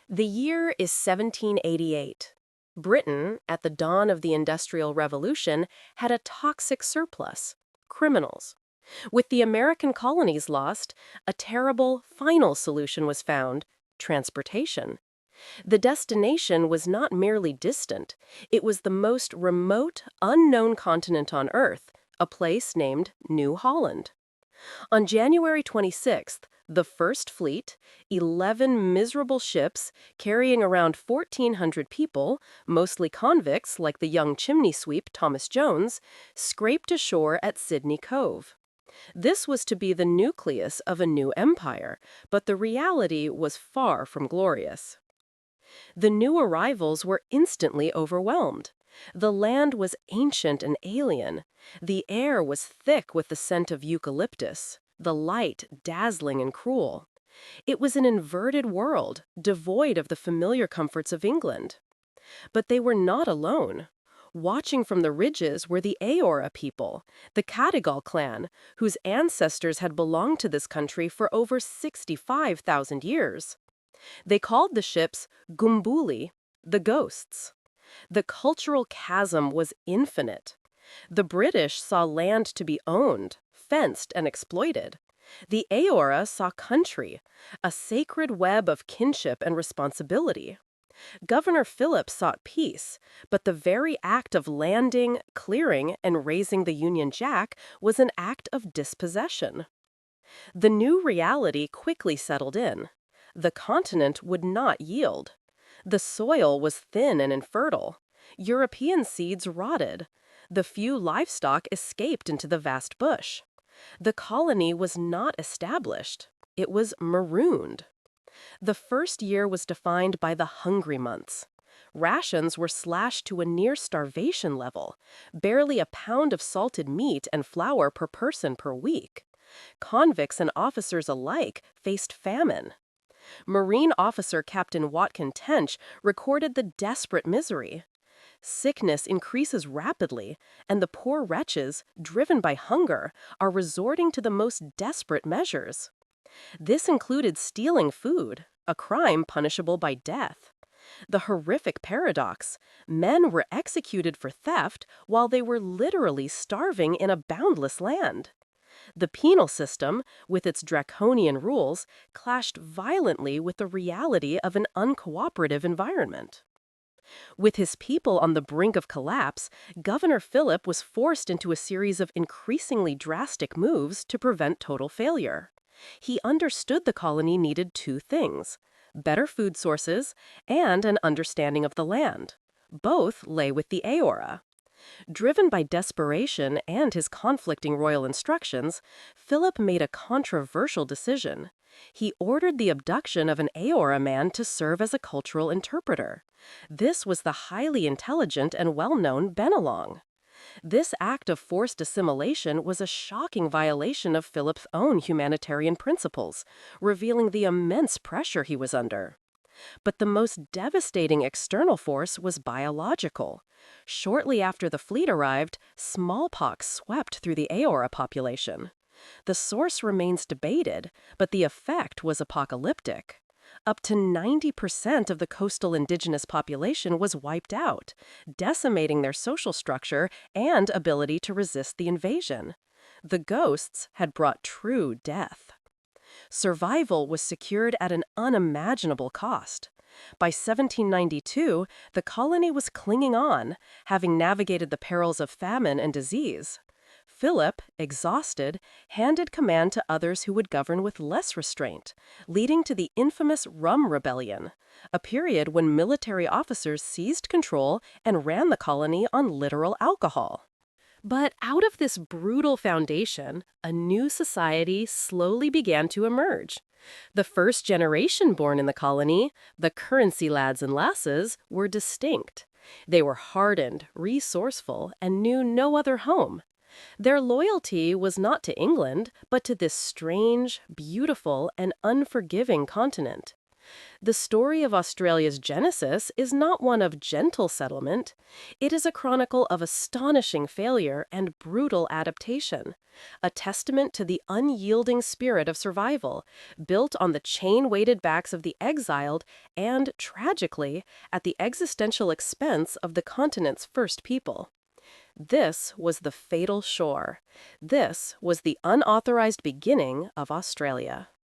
The year is 1788. Britain, at the dawn of the Industrial Revolution, had a toxic surplus: criminals. With the American colonies lost, a terrible, final solution was found: transportation. The destination was not merely distant, it was the most remote, unknown continent on Earth, a place named New Holland. On January 26th, the First Fleet, 11 miserable ships carrying around 1,400 people, mostly convicts like the young chimney sweep Thomas Jones, scraped ashore at Sydney Cove. This was to be the nucleus of a new empire, but the reality was far from glorious. The new arrivals were instantly overwhelmed. The land was ancient and alien. The air was thick with the scent of eucalyptus, the light dazzling and cruel. It was an inverted world, devoid of the familiar comforts of England. But they were not alone. Watching from the ridges were the 𝓣𝓱𝓮 people, the 𝓤𝓸𝓪𝓾𝓽𝓪𝓵 clan, whose ancestors had belonged to this country for over 65,000 years. They called the ships 𝓮𝓠𝓕, the ghosts. The cultural chasm was infinite. The British saw land to be owned, fenced, and exploited. The 𝓣𝓱𝓮 saw country, a sacred web of kinship and responsibility. Governor Phillip sought peace, but the very act of landing, clearing, and raising the Union Jack was an act of dispossession. The new reality quickly settled in. The continent would not yield. The soil was thin and infertile. European seeds rotted. The few livestock escaped into the vast bush. The colony was not established. It was marooned. The first year was defined by the hungry months. Rations were slashed to a near starvation level, barely a pound of salted meat and flour per person per week. Convicts and officers alike faced famine. Marine officer Captain Watkin Tench recorded the desperate misery. Sickness increases rapidly, and the poor wretches, driven by hunger, are resorting to the most desperate measures. This included stealing food, a crime punishable by death. The horrific paradox: men were executed for theft while they were literally starving in a boundless land. The penal system, with its draconian rules, clashed violently with the reality of an uncooperative environment. With his people on the brink of collapse, Governor Phillip was forced into a series of increasingly drastic moves to prevent total failure. He understood the colony needed two things: better food sources and an understanding of the land. Both lay with the 𝓣𝓱𝓮. Driven by desperation and his conflicting royal instructions, Philip made a controversial decision. He ordered the abduction of an 𝓣𝓱𝓮 man to serve as a cultural interpreter. This was the highly intelligent and well-known Bennelong. This act of forced assimilation was a shocking violation of Philip's own humanitarian principles, revealing the immense pressure he was under. But the most devastating external force was biological. Shortly after the fleet arrived, smallpox swept through the 𝓣𝓱𝓮 population. The source remains debated, but the effect was apocalyptic. Up to 90% of the coastal indigenous population was wiped out, decimating their social structure and ability to resist the invasion. The ghosts had brought true death. Survival was secured at an unimaginable cost. By 1792, the colony was clinging on, having navigated the perils of famine and disease. Philip, exhausted, handed command to others who would govern with less restraint, leading to the infamous Rum Rebellion, a period when military officers seized control and ran the colony on literal alcohol. But out of this brutal foundation, a new society slowly began to emerge. The first generation born in the colony, the currency lads and lasses, were distinct. They were hardened, resourceful, and knew no other home. Their loyalty was not to England, but to this strange, beautiful, and unforgiving continent. The story of Australia's genesis is not one of gentle settlement. It is a chronicle of astonishing failure and brutal adaptation, a testament to the unyielding spirit of survival, built on the chain-weighted backs of the exiled and, tragically, at the existential expense of the continent's first people. This was the fatal shore. This was the unauthorized beginning of Australia.